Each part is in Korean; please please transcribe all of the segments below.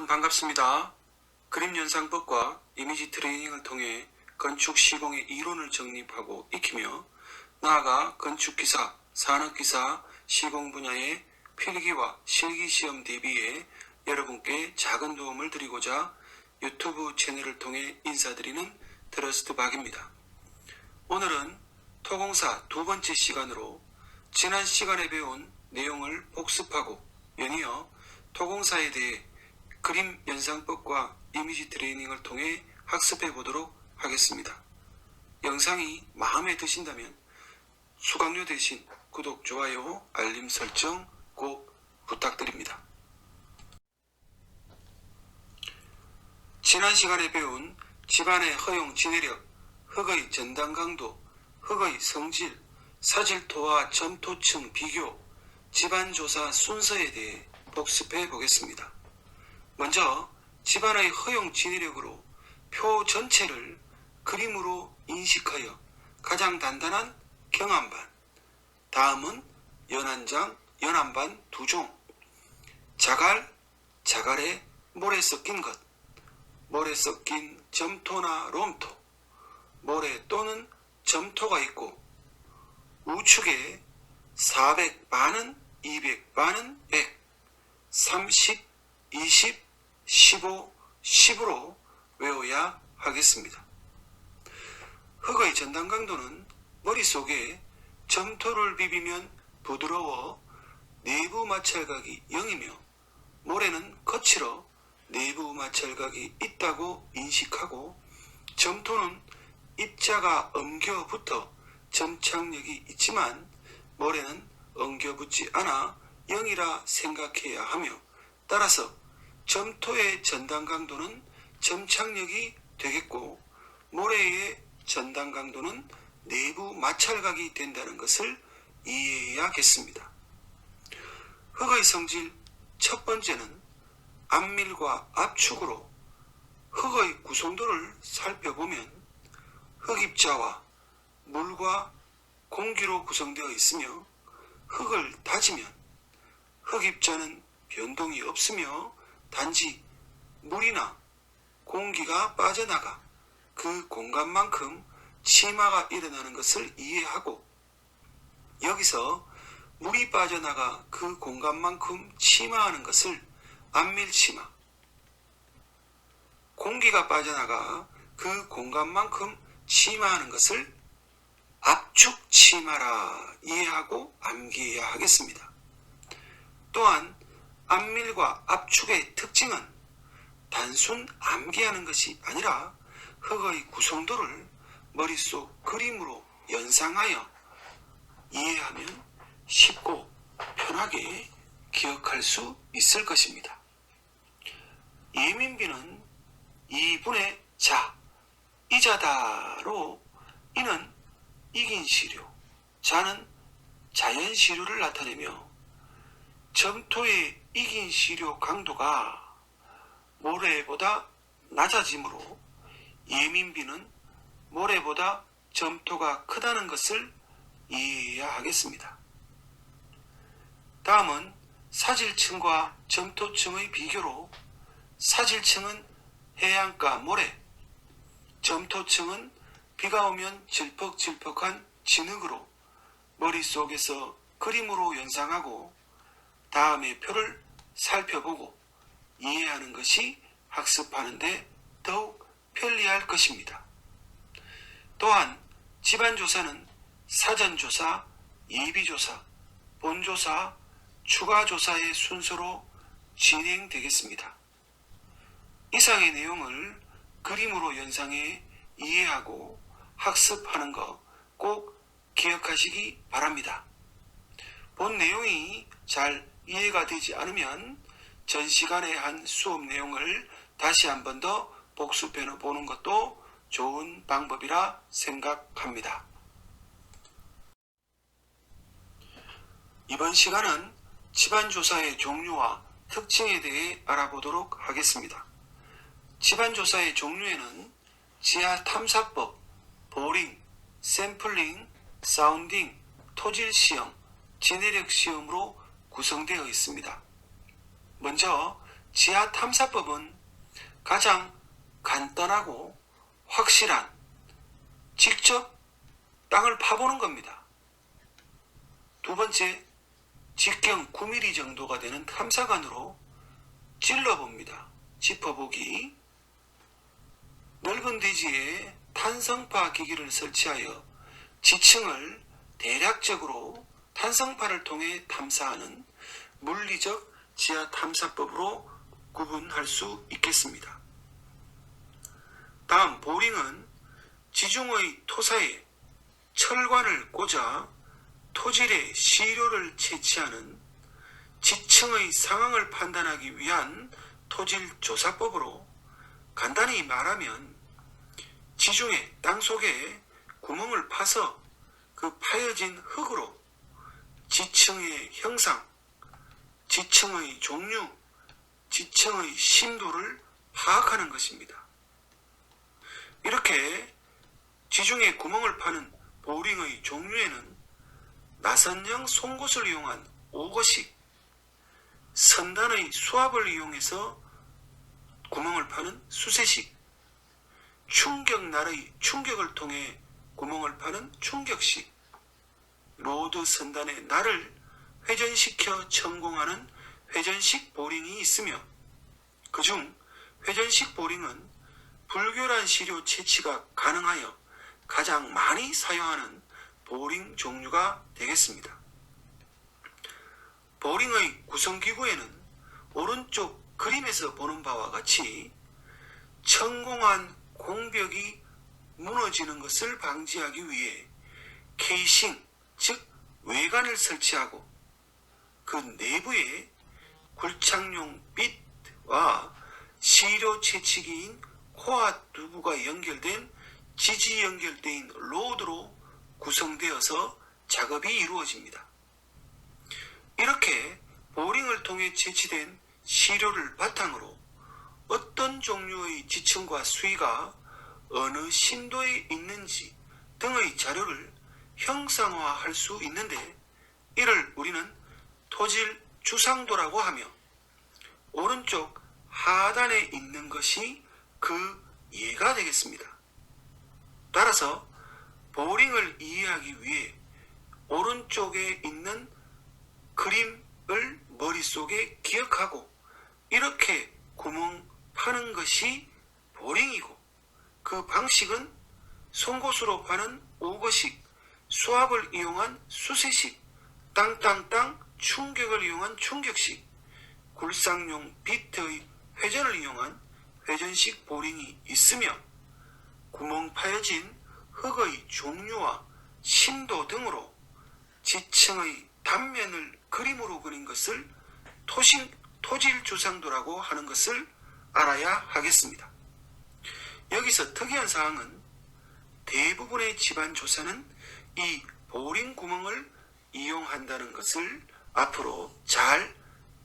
반갑습니다. 그림연상법과 이미지 트레이닝을 통해 건축 시공의 이론을 정립하고 익히며 나아가 건축기사, 산업기사, 시공 분야의 필기와 실기시험 대비에 여러분께 작은 도움을 드리고자 유튜브 채널을 통해 인사드리는 트러스트박입니다. 오늘은 토공사 두 번째 시간으로 지난 시간에 배운 내용을 복습하고 연이어 토공사에 대해 그림 연상법과 이미지 트레이닝을 통해 학습해 보도록 하겠습니다. 영상이 마음에 드신다면 수강료 대신 구독, 좋아요, 알림 설정 꼭 부탁드립니다. 지난 시간에 배운 집안의 허용 진해력, 흙의 전단 강도, 흙의 성질, 사질토와 점토층 비교, 집안 조사 순서에 대해 복습해 보겠습니다. 먼저 집안의 허용 진해력으로 표 전체를 그림으로 인식하여 가장 단단한 경안반, 다음은 연안장, 연안반 두 종, 자갈, 자갈에 모래 섞인 것, 모래 섞인 점토나 롬토, 모래 또는 점토가 있고 우측에 400 반은 200 반은 100, 30, 20, 15, 10으로 외워야 하겠습니다. 흙의 전단 강도는 머릿속에 점토를 비비면 부드러워 내부 마찰각이 0이며 모래는 거칠어 내부 마찰각이 있다고 인식하고 점토는 입자가 엉겨붙어 점착력이 있지만 모래는 엉겨붙지 않아 0이라 생각해야 하며 따라서 점토의 전단 강도는 점착력이 되겠고 모래의 전단 강도는 내부 마찰각이 된다는 것을 이해해야겠습니다. 흙의 성질 첫 번째는 앞밀과 압축으로 흙의 구성도를 살펴보면 흙입자와 물과 공기로 구성되어 있으며 흙을 다지면 흙입자는 변동이 없으며 단지 물이나 공기가 빠져나가 그 공간만큼 치마가 일어나는 것을 이해하고 여기서 물이 빠져나가 그 공간만큼 치마하는 것을 앞밀치마, 공기가 빠져나가 그 공간만큼 치마하는 것을 압축치마라 이해하고 암기해야 하겠습니다. 또한 앞밀과 압축의 특징은 단순 암기하는 것이 아니라 흙의 구성도를 머릿속 그림으로 연상하여 이해하면 쉽고 편하게 기억할 수 있을 것입니다. 예민비는 2분의 자, 이자다로 이는 이긴 시류, 자는 자연 시류를 나타내며 점토의 이긴 시료 강도가 모래보다 낮아지므로 예민비는 모래보다 점토가 크다는 것을 이해해야 하겠습니다. 다음은 사질층과 점토층의 비교로 사질층은 해안가 모래, 점토층은 비가 오면 질퍽질퍽한 진흙으로 머릿속에서 그림으로 연상하고 다음의 표를 살펴보고 이해하는 것이 학습하는데 더욱 편리할 것입니다. 또한 집안조사는 사전조사, 예비조사, 본조사, 추가조사의 순서로 진행되겠습니다. 이상의 내용을 그림으로 연상해 이해하고 학습하는 거 꼭 기억하시기 바랍니다. 본 내용이 잘 이해가 되지 않으면 전 시간에 한 수업 내용을 다시 한 번 더 복습해 보는 것도 좋은 방법이라 생각합니다. 이번 시간은 집안조사의 종류와 특징에 대해 알아보도록 하겠습니다. 집안조사의 종류에는 지하 탐사법, 보링, 샘플링, 사운딩, 토질 시험, 진해력 시험으로 구성되어 있습니다. 먼저 지하 탐사법은 가장 간단하고 확실한 직접 땅을 파보는 겁니다. 두 번째, 직경 9mm 정도가 되는 탐사관으로 찔러봅니다. 짚어보기. 넓은 대지에 탄성파 기기를 설치하여 지층을 대략적으로 탄성파를 통해 탐사하는 물리적 지하 탐사법으로 구분할 수 있겠습니다. 다음, 보링은 지중의 토사에 철관을 꽂아 토질에 시료를 채취하는 지층의 상황을 판단하기 위한 토질조사법으로, 간단히 말하면 지중해 땅속에 구멍을 파서 그 파여진 흙으로 지층의 형상, 지층의 종류, 지층의 심도를 파악하는 것입니다. 이렇게 지중해 구멍을 파는 보링의 종류에는 나선형 송곳을 이용한 오거식, 선단의 수압을 이용해서 구멍을 파는 수세식, 충격날의 충격을 통해 구멍을 파는 충격식, 로드 선단의 날을 회전시켜 천공하는 회전식 보링이 있으며, 그중 회전식 보링은 불교란 시료 채취가 가능하여 가장 많이 사용하는 보링 종류가 되겠습니다. 보링의 구성기구에는 오른쪽 그림에서 보는 바와 같이 천공한 공벽이 무너지는 것을 방지하기 위해 케이싱, 즉 외관을 설치하고 그 내부에 굴착용 빛과 시료 채취기인 코아 두부가 연결된 지지 연결대인 로드로 구성되어서 작업이 이루어집니다. 이렇게 보링을 통해 채취된 시료를 바탕으로 어떤 종류의 지층과 수위가 어느 심도에 있는지 등의 자료를 형상화할 수 있는데, 이를 우리는 토질 주상도라고 하며, 오른쪽 하단에 있는 것이 그 예가 되겠습니다. 따라서 보링을 이해하기 위해 오른쪽에 있는 그림을 머릿속에 기억하고 이렇게 구멍 파는 것이 보링이고, 그 방식은 송곳으로 파는 오거식, 수압을 이용한 수세식, 땅땅땅 충격을 이용한 충격식, 굴상용 비트의 회전을 이용한 회전식 보링이 있으며, 구멍 파여진 흙의 종류와 심도 등으로 지층의 단면을 그림으로 그린 것을 토질 주상도라고 하는 것을 알아야 하겠습니다. 여기서 특이한 사항은 대부분의 집안 조사는 이 보링 구멍을 이용한다는 것을 앞으로 잘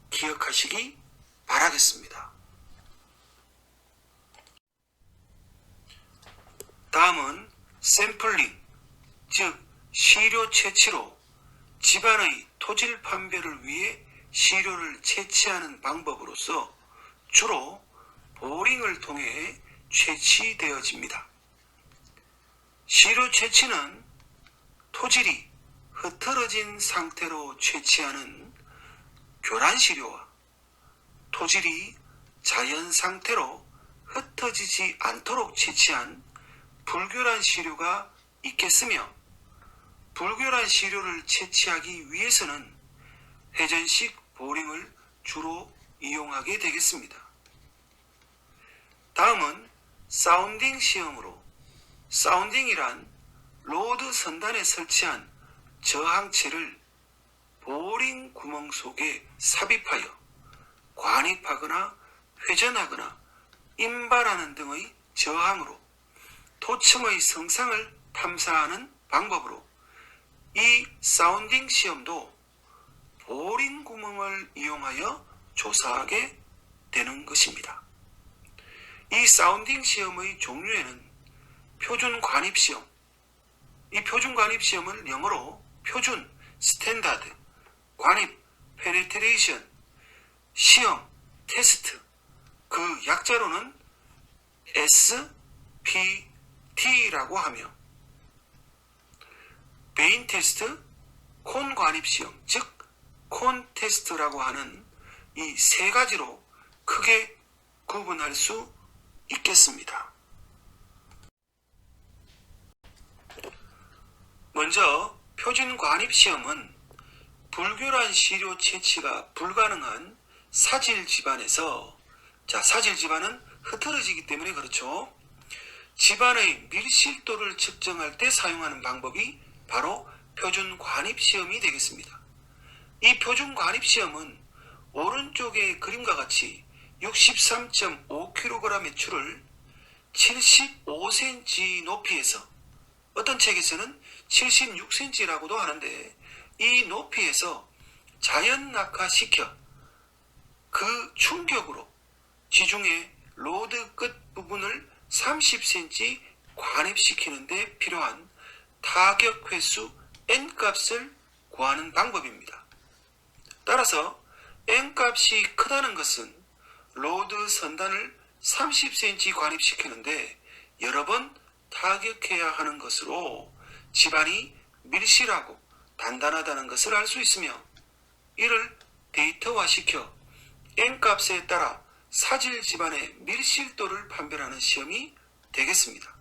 기억하시기 바라겠습니다. 다음은 샘플링, 즉 시료 채취로 집안의 토질 판별을 위해 시료를 채취하는 방법으로서 주로 보링을 통해 채취되어집니다. 시료 채취는 토질이 흐트러진 상태로 채취하는 교란 시료와 토질이 자연 상태로 흩어지지 않도록 채취한 불교란 시료가 있겠으며, 불교란 시료를 채취하기 위해서는 회전식 보링을 주로 이용하게 되겠습니다. 다음은 사운딩 시험으로, 사운딩이란 로드 선단에 설치한 저항체를 보링 구멍 속에 삽입하여 관입하거나 회전하거나 임발하는 등의 저항으로 토층의 성상을 탐사하는 방법으로, 이 사운딩 시험도 보링 구멍을 이용하여 조사하게 되는 것입니다. 이 사운딩 시험의 종류에는 표준 관입 시험, 이 표준 관입 시험을 영어로 표준, 스탠다드, 관입, 페네트레이션, 시험, 테스트, 그 약자로는 SPT라고 하며, 베인 테스트, 콘 관입 시험, 즉 콘 테스트라고 하는 이 세 가지로 크게 구분할 수 있겠습니다. 먼저 표준 관입 시험은 불교란 시료 채취가 불가능한 사질 집안에서, 사질 집안은 흐트러지기 때문에 그렇죠. 집안의 밀실도를 측정할 때 사용하는 방법이 바로 표준 관입 시험이 되겠습니다. 이 표준 관입 시험은 오른쪽의 그림과 같이 63.5kg의 추를 75cm 높이에서, 어떤 책에서는 76cm라고도 하는데, 이 높이에서 자연 낙하시켜 그 충격으로 지중해 로드 끝 부분을 30cm 관입시키는 데 필요한 타격 횟수 N값을 구하는 방법입니다. 따라서 N값이 크다는 것은 로드 선단을 30cm 관입시키는데 여러 번 타격해야 하는 것으로 집안이 밀실하고 단단하다는 것을 알 수 있으며, 이를 데이터화시켜 N값에 따라 사질 집안의 밀실도를 판별하는 시험이 되겠습니다.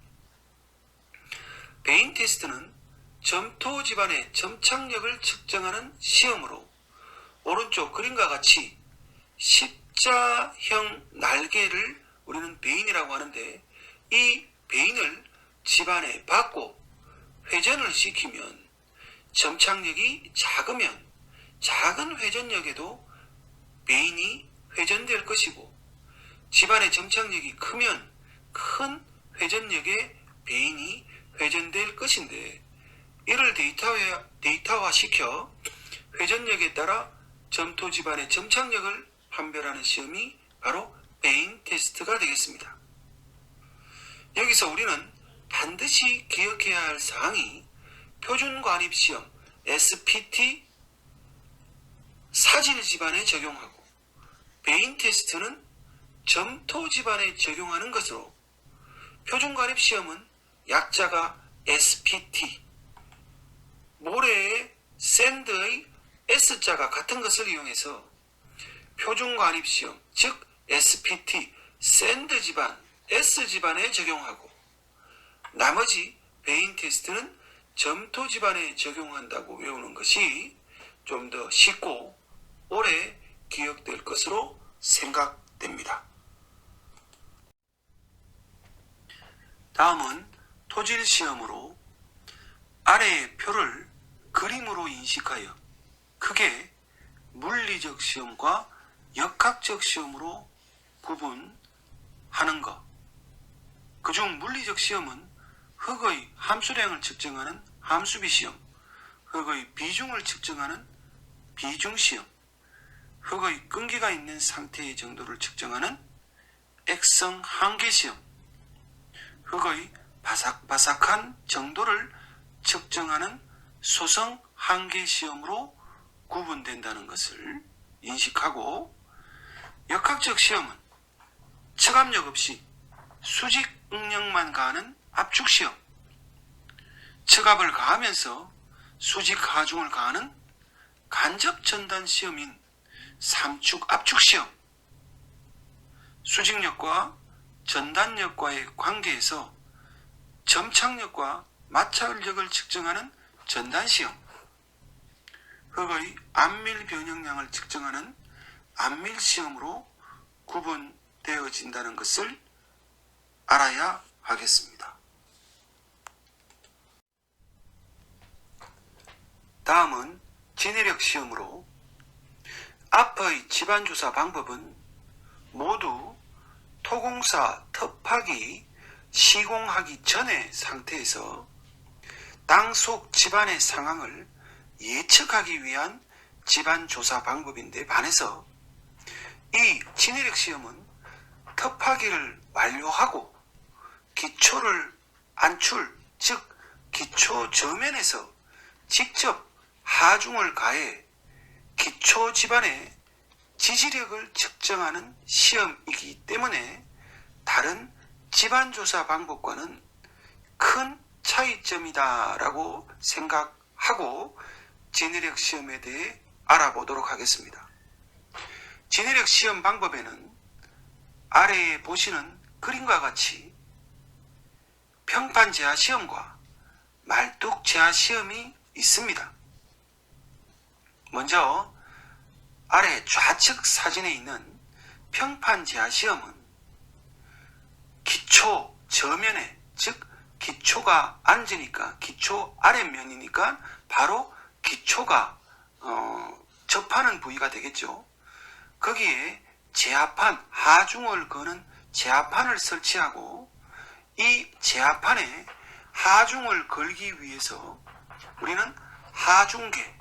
베인 테스트는 점토 집안의 점착력을 측정하는 시험으로, 오른쪽 그림과 같이 십자형 날개를 우리는 베인이라고 하는데, 이 베인을 집안에 받고 회전을 시키면 점착력이 작으면 작은 회전력에도 베인이 회전될 것이고, 집안의 점착력이 크면 큰 회전력에 베인이 회전될 것인데, 이를 데이터화시켜 회전력에 따라 점토 집안의 점착력을 판별하는 시험이 바로 베인 테스트가 되겠습니다. 여기서 우리는 반드시 기억해야 할 사항이 표준 관입 시험 SPT 사질 집안에 적용하고, 베인 테스트는 점토 집안에 적용하는 것으로, 표준 관입 시험은 약자가 SPT, 모래의 샌드의 S자가 같은 것을 이용해서 표준 관입 시험, 즉 SPT 샌드 집안 S 집안에 적용하고, 나머지 베인 테스트는 점토 집안에 적용한다고 외우는 것이 좀 더 쉽고 오래 기억될 것으로 생각됩니다. 다음은 토질 시험으로 아래의 표를 그림으로 인식하여 크게 물리적 시험과 역학적 시험으로 구분하는 것. 그중 물리적 시험은 흙의 함수량을 측정하는 함수비 시험, 흙의 비중을 측정하는 비중 시험, 흙의 끈기가 있는 상태의 정도를 측정하는 액성 한계 시험, 흙의 바삭바삭한 정도를 측정하는 소성 한계 시험으로 구분된다는 것을 인식하고, 역학적 시험은 측압력 없이 수직 응력만 가하는 압축 시험, 측압을 가하면서 수직 하중을 가하는 간접 전단 시험인 삼축 압축 시험, 수직력과 전단력과의 관계에서 점착력과 마찰력을 측정하는 전단 시험, 흙의 안밀 변형량을 측정하는 안밀 시험으로 구분되어진다는 것을 알아야 하겠습니다. 다음은 진해력 시험으로, 앞의 집안조사 방법은 모두 토공사 텃파기 시공하기 전의 상태에서 땅 속 집안의 상황을 예측하기 위한 집안조사 방법인데 반해서, 이 진해력 시험은 텃파기를 완료하고 기초를 안출, 즉 기초 저면에서 직접 하중을 가해 기초 집안의 지지력을 측정하는 시험이기 때문에 다른 집안조사 방법과는 큰 차이점이다라고 생각하고 지내력 시험에 대해 알아보도록 하겠습니다. 지내력 시험 방법에는 아래에 보시는 그림과 같이 평판 제하 시험과 말뚝 제하 시험이 있습니다. 먼저 아래 좌측 사진에 있는 평판 제하 시험은 기초 저면에, 즉 기초가 앉으니까 기초 아랫면이니까 바로 기초가 접하는 부위가 되겠죠. 거기에 제하판, 하중을 거는 제하판을 설치하고 이 제하판에 하중을 걸기 위해서 우리는 하중계,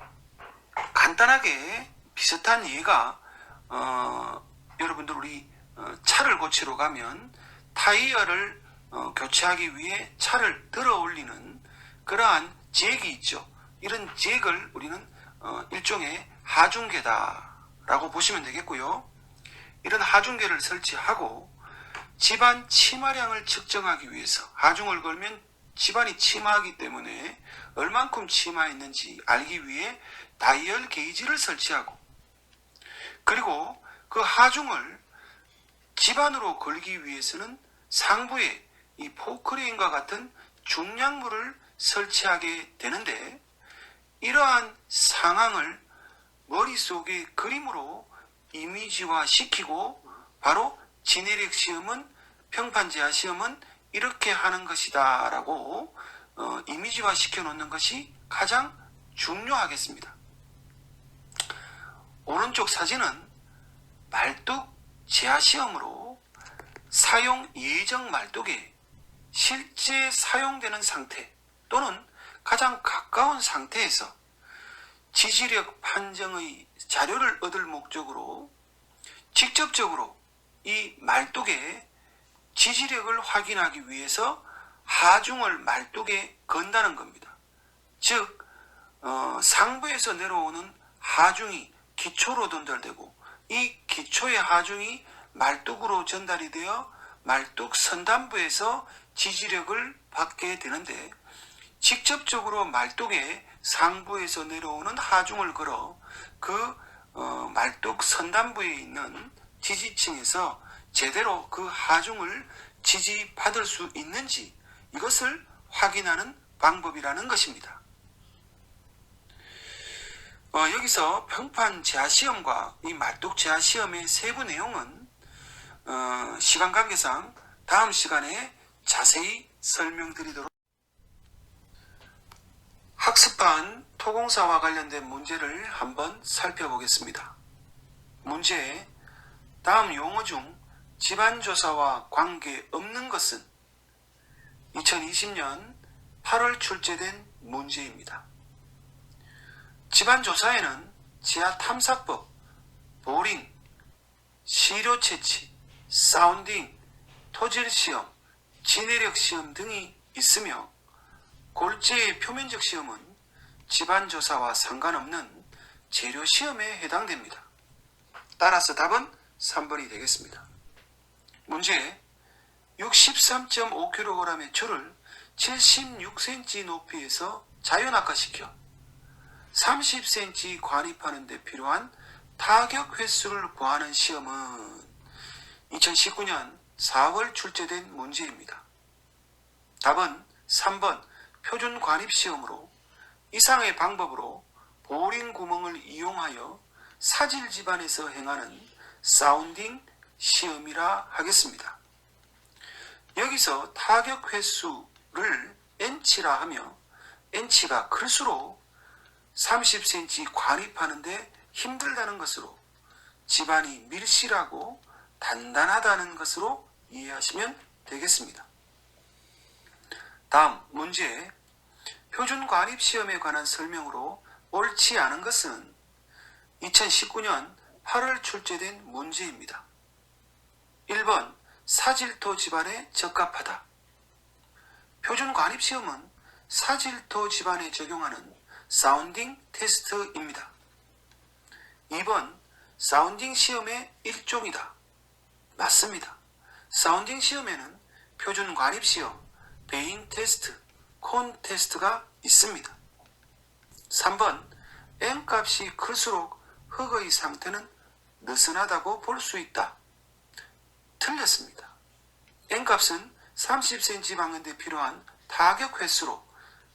간단하게 비슷한 예가 여러분들 우리 차를 고치러 가면 타이어를 교체하기 위해 차를 들어 올리는 그러한 잭이 있죠. 이런 잭을 우리는 일종의 하중계다라고 보시면 되겠고요. 이런 하중계를 설치하고 집안 치마량을 측정하기 위해서 하중을 걸면 집안이 치마하기 때문에 얼만큼 치마했는지 알기 위해 다이얼 게이지를 설치하고 그리고 그 하중을 집안으로 걸기 위해서는 상부에 이 포크레인과 같은 중량물을 설치하게 되는데 이러한 상황을 머릿속에 그림으로 이미지화 시키고 바로 지내력 시험은 평판 제하 시험은 이렇게 하는 것이다 라고 이미지화 시켜 놓는 것이 가장 중요하겠습니다. 오른쪽 사진은 말뚝 제하 시험으로 사용 예정 말뚝에 실제 사용되는 상태 또는 가장 가까운 상태에서 지지력 판정의 자료를 얻을 목적으로 직접적으로 이 말뚝의 지지력을 확인하기 위해서 하중을 말뚝에 건다는 겁니다. 즉 상부에서 내려오는 하중이 기초로 전달되고 이 기초의 하중이 말뚝으로 전달이 되어 말뚝 선단부에서 지지력을 받게 되는데 직접적으로 말뚝에 상부에서 내려오는 하중을 걸어 그 말뚝 선단부에 있는 지지층에서 제대로 그 하중을 지지받을 수 있는지 이것을 확인하는 방법이라는 것입니다. 여기서 평판 제하 시험과 이 말뚝 제하 시험의 세부 내용은 시간 관계상 다음 시간에 자세히 설명드리도록 학습반 토공사와 관련된 문제를 한번 살펴보겠습니다. 문제 다음 용어 중 집안조사와 관계없는 것은 2020년 8월 출제된 문제입니다. 집안조사에는 지하탐사법, 보링, 시료채취, 사운딩, 토질시험, 지내력시험 등이 있으며 골재의 표면적 시험은 집안조사와 상관없는 재료시험에 해당됩니다. 따라서 답은 3번이 되겠습니다. 문제 63.5kg의 줄을 76cm 높이에서 자연악화시켜 30cm 관입하는 데 필요한 타격 횟수를 구하는 시험은 2019년 4월 출제된 문제입니다. 답은 3번 표준 관입 시험으로 이상의 방법으로 보링 구멍을 이용하여 사질 집안에서 행하는 사운딩 시험이라 하겠습니다. 여기서 타격 횟수를 N치라 하며 N치가 클수록 30cm 관입하는데 힘들다는 것으로 집안이 밀실하고 단단하다는 것으로 이해하시면 되겠습니다. 다음 문제 표준 관입 시험에 관한 설명으로 옳지 않은 것은 2019년 8월 출제된 문제입니다. 1번 사질토 집안에 적합하다. 표준 관입 시험은 사질토 집안에 적용하는 사운딩 테스트입니다. 2번 사운딩 시험의 일종이다. 맞습니다. 사운딩 시험에는 표준 관입 시험, 베인 테스트, 콘 테스트가 있습니다. 3번 N값이 클수록 흙의 상태는 느슨하다고 볼 수 있다. 틀렸습니다. N값은 30cm 박는데 필요한 타격 횟수로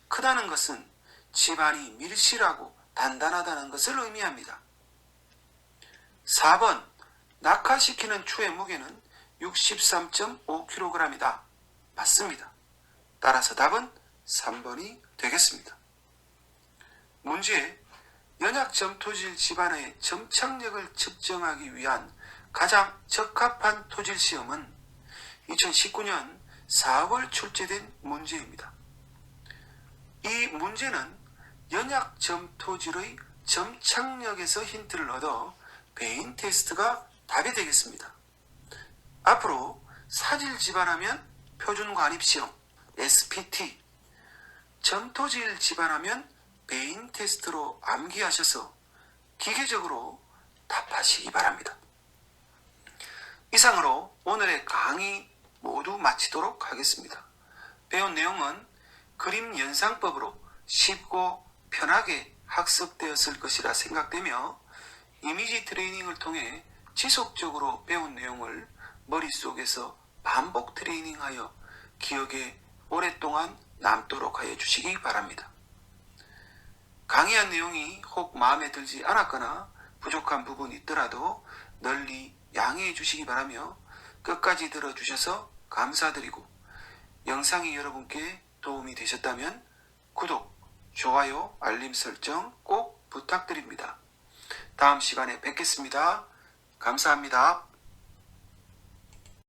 크다는 것은 집안이 밀실하고 단단하다는 것을 의미합니다. 4번 낙하시키는 추의 무게는 63.5kg이다. 맞습니다. 따라서 답은 3번이 되겠습니다. 문제, 연약점 토질 집안의 점착력을 측정하기 위한 가장 적합한 토질 시험은 2019년 4월 출제된 문제입니다. 이 문제는 연약점 토질의 점착력에서 힌트를 얻어 베인 테스트가 답이 되겠습니다. 앞으로 사질 집안하면 표준 관입 시험 SPT, 점토질 집안하면 베인 테스트로 암기하셔서 기계적으로 답하시기 바랍니다. 이상으로 오늘의 강의 모두 마치도록 하겠습니다. 배운 내용은 그림 연상법으로 쉽고 편하게 학습되었을 것이라 생각되며 이미지 트레이닝을 통해 지속적으로 배운 내용을 머릿속에서 반복 트레이닝하여 기억에 오랫동안 남도록 하여 주시기 바랍니다. 강의한 내용이 혹 마음에 들지 않았거나 부족한 부분이 있더라도 널리 양해해 주시기 바라며 끝까지 들어주셔서 감사드리고 영상이 여러분께 도움이 되셨다면 구독, 좋아요, 알림 설정 꼭 부탁드립니다. 다음 시간에 뵙겠습니다. 감사합니다.